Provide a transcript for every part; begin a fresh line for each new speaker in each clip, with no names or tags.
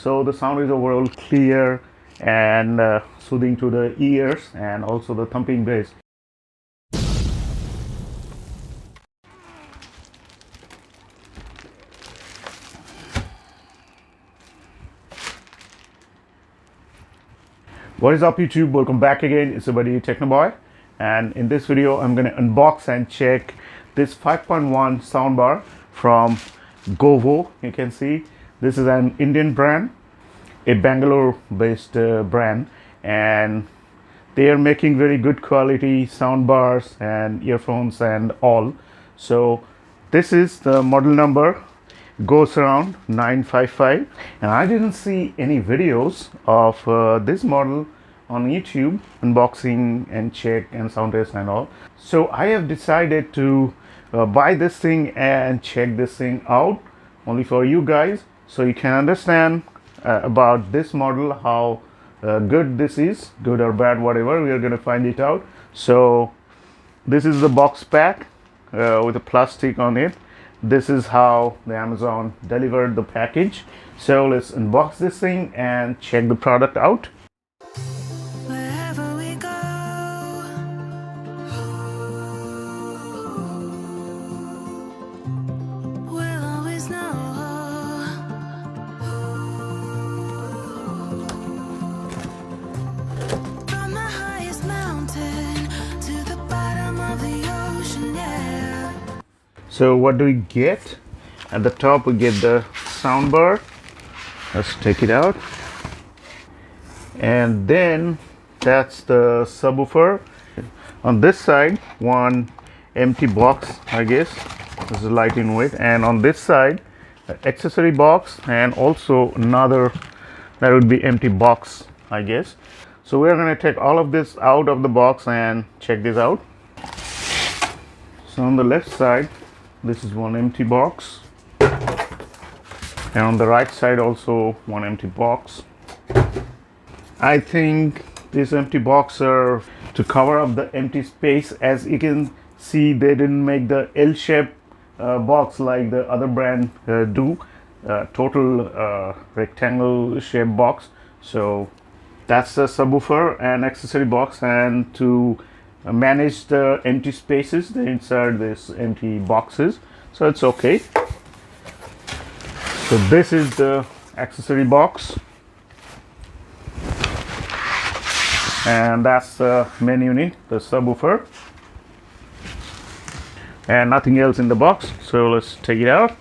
so the sound is overall clear and soothing to the ears, and also the thumping bass. What is up YouTube? Welcome back again. It's your buddy Technoboy, and in this video I'm going to unbox and check this 5.1 soundbar from GOVO. You can see this is an Indian brand, a Bangalore based brand, and they are making very good quality soundbars and earphones and all. So this is the model number GoSurround 955, and I didn't see any videos of this model on YouTube, unboxing and check and sound test and all. So I have decided to buy this thing and check this thing out only for you guys, so you can understand about this model, how good this is, good or bad, whatever. We are going to find it out. So this is the box pack with a plastic on it. This is how the Amazon delivered the package. So let's unbox this thing and check the product out.
Wherever we go, we'll always know. From the highest mountain to the bottom of the ocean, yeah.
So what do we get? At the top we get the soundbar. Let's take it out. And then that's the subwoofer. On this side, one empty box, I guess. This is light in weight. And on this side, accessory box, and also another that would be empty box, I guess. So we're going to take all of this out of the box and check this out. So on the left side, this is one empty box, and on the right side also one empty box. I think this empty box are to cover up the empty space. As you can see, they didn't make the L-shaped box like the other brand do, total rectangle shaped box. So that's the subwoofer and accessory box, and to manage the empty spaces they insert this empty boxes, so it's okay. So this is the accessory box, and that's the main unit, the subwoofer, and nothing else in the box. So let's take it out.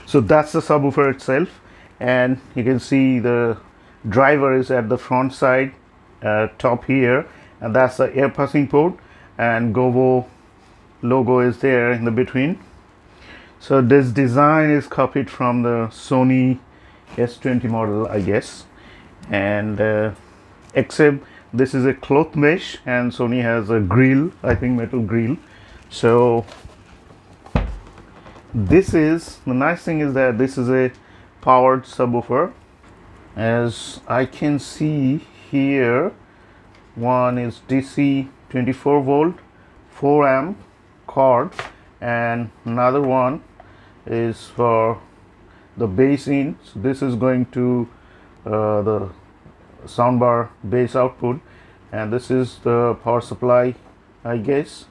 So that's the subwoofer itself, and you can see the driver is at the front side, top here, and that's the air passing port, and GOVO logo is there in the between. So this design is copied from the Sony S20 model, I guess, and except this is a cloth mesh and Sony has a grill, I think metal grill. So this is the nice thing is that this is a powered subwoofer. As I can see here, one is DC 24 volt 4 amp cord, and another one is for the bass in. So this is going to the soundbar bass output, and this is the power supply, I guess,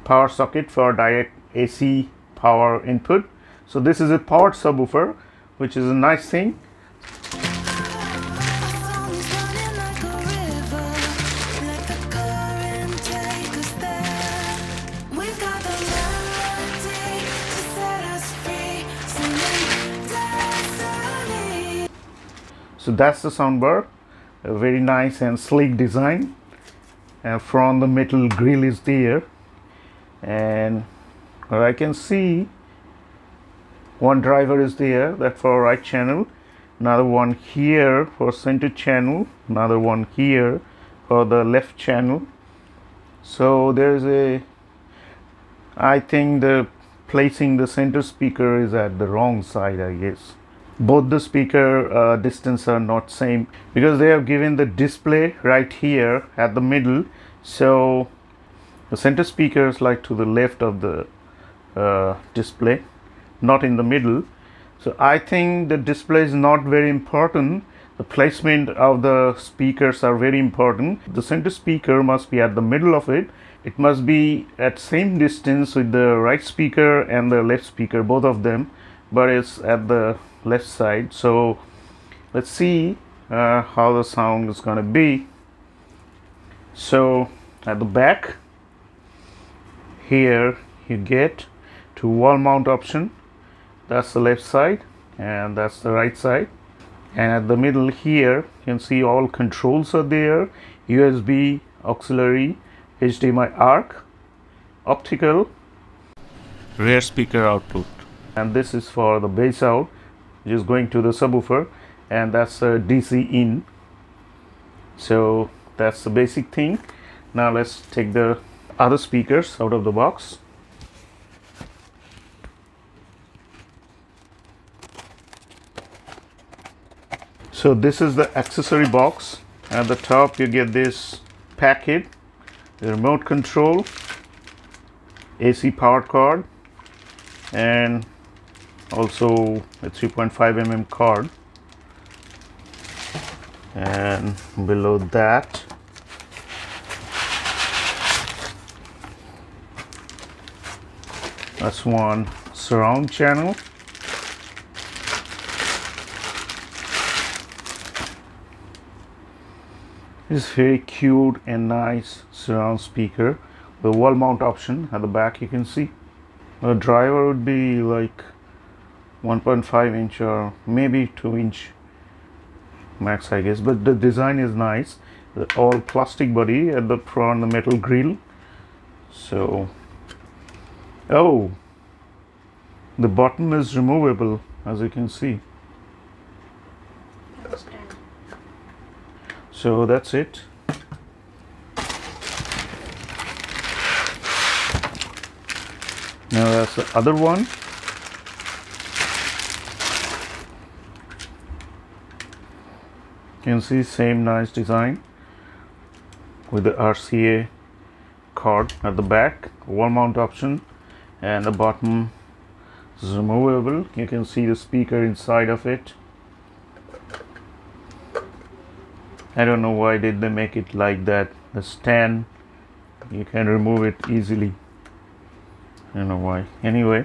power socket for direct AC power input. So this is a powered subwoofer, which is a nice thing. So that's the soundbar, a very nice and sleek design, and from the metal grill is there, and I can see one driver is there, that for right channel, another one here for center channel, another one here for the left channel. So there's a, I think the placing the center speaker is at the wrong side, I guess. both the speaker distance are not same, because they have given the display right here at the middle. So the center speaker is like to the left of the display, not in the middle. So I think the display is not very important. The placement of the speakers are very important. The center speaker must be at the middle of it. It must be at same distance with the right speaker and the left speaker, both of them, but it's at the left side. So let's see how the sound is going to be. So at the back here you get to wall mount option. That's the left side and that's the right side. And at the middle here you can see all controls are there: USB, auxiliary, HDMI ARC, optical, rear speaker output. And this is for the bass out, which is going to the subwoofer, and that's a DC in. So that's the basic thing. Now let's take the other speakers out of the box. So this is the accessory box. At the top you get this packet, the remote control, AC power cord, and also a 3.5 mm cord. And below that that's one surround channel. It's very cute and nice surround speaker. The wall mount option at the back you can see. The driver would be like 1.5 inch or maybe 2 inch max, I guess, but the design is nice. The all plastic body at the front, the metal grill. So oh, the button is removable, as you can see. So that's it. Now that's the other one. You can see same nice design with the RCA cord at the back, wall mount option, and the bottom is removable. You can see the speaker inside of it. I don't know why did they make it like that. The stand, you can remove it easily. I don't know why. Anyway,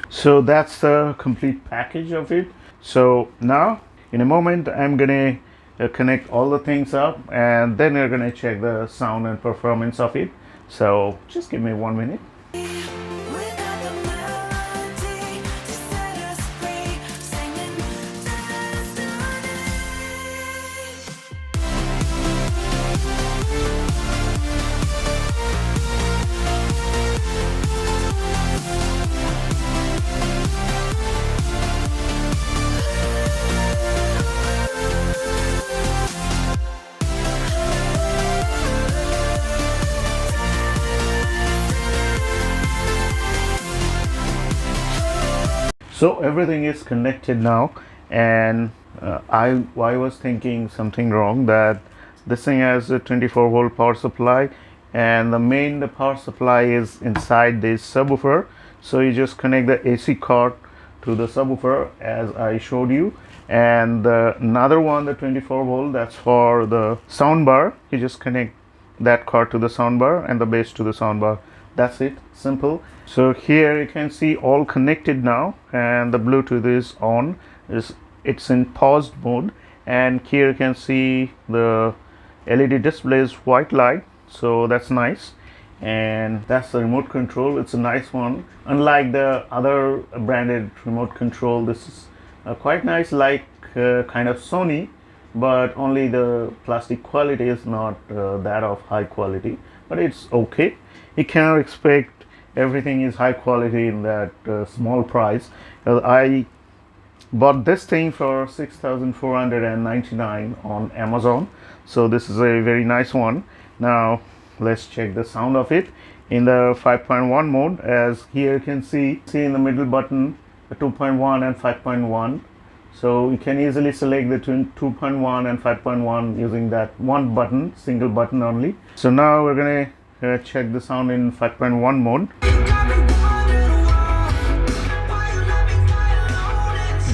so that's the complete package of it. So now in a moment I'm gonna connect all the things up, and then we're gonna check the sound and performance of it. So just give me 1 minute.
Without the melody to set us free, singing destiny.
So everything is connected now, and I was thinking something wrong, that this thing has a 24 volt power supply, and the power supply is inside this subwoofer. So you just connect the AC cord to the subwoofer as I showed you, and another one, the 24 volt, that's for the soundbar. You just connect that cord to the soundbar and the bass to the soundbar. That's it, simple. So here you can see all connected now, and the Bluetooth is on. It's in paused mode, and here you can see the LED display is white light, so that's nice. And that's the remote control. It's a nice one, unlike the other branded remote control. This is quite nice, like kind of Sony, but only the plastic quality is not that of high quality, but it's okay. You cannot expect everything is high quality in that small price. I bought this thing for 6,499 on Amazon, so this is a very nice one. Now let's check the sound of it in the 5.1 mode. As here you can see in the middle button, 2.1 and 5.1. So you can easily select between 2.1 and 5.1 using that one button, single button only. So now we're gonna check the sound in 5.1 mode.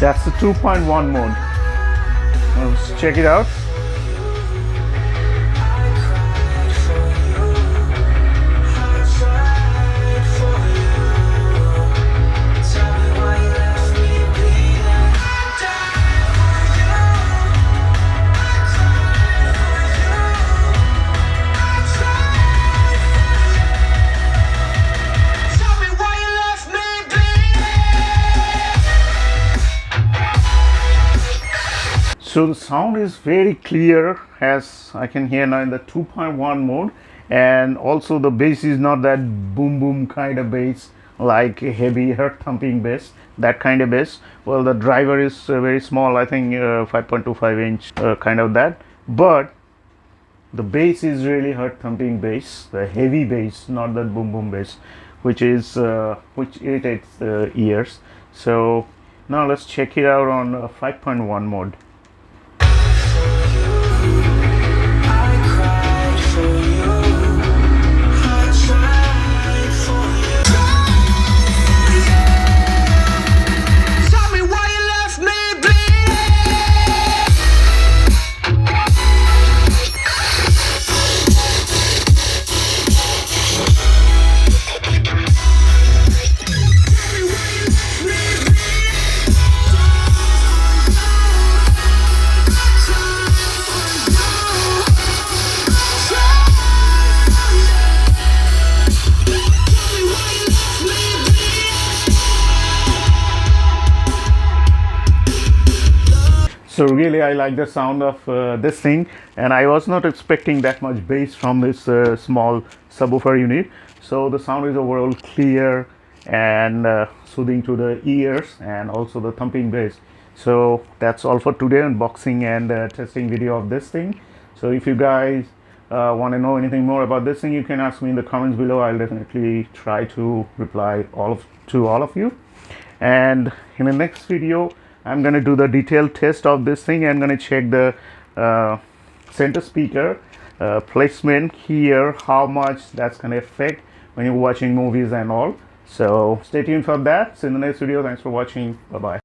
That's the 2.1 mode. Let's check it out. So the sound is very clear, as I can hear now in the 2.1 mode, and also the bass is not that boom boom kind of bass, like a heavy heart thumping bass, that kind of bass. Well, the driver is very small, I think 5.25 inch, kind of that, but the bass is really heart thumping bass, the heavy bass, not that boom boom bass, which irritates the ears. So now let's check it out on 5.1 mode. So really I like the sound of this thing, and I was not expecting that much bass from this small subwoofer unit. So the sound is overall clear and soothing to the ears, and also the thumping bass. So that's all for today, unboxing and testing video of this thing. So if you guys want to know anything more about this thing, you can ask me in the comments below. I'll definitely try to reply to all of you. And in the next video I'm going to do the detailed test of this thing. I'm going to check the center speaker placement here, how much that's going to affect when you're watching movies and all. So stay tuned for that. See you in the next video. Thanks for watching. Bye bye.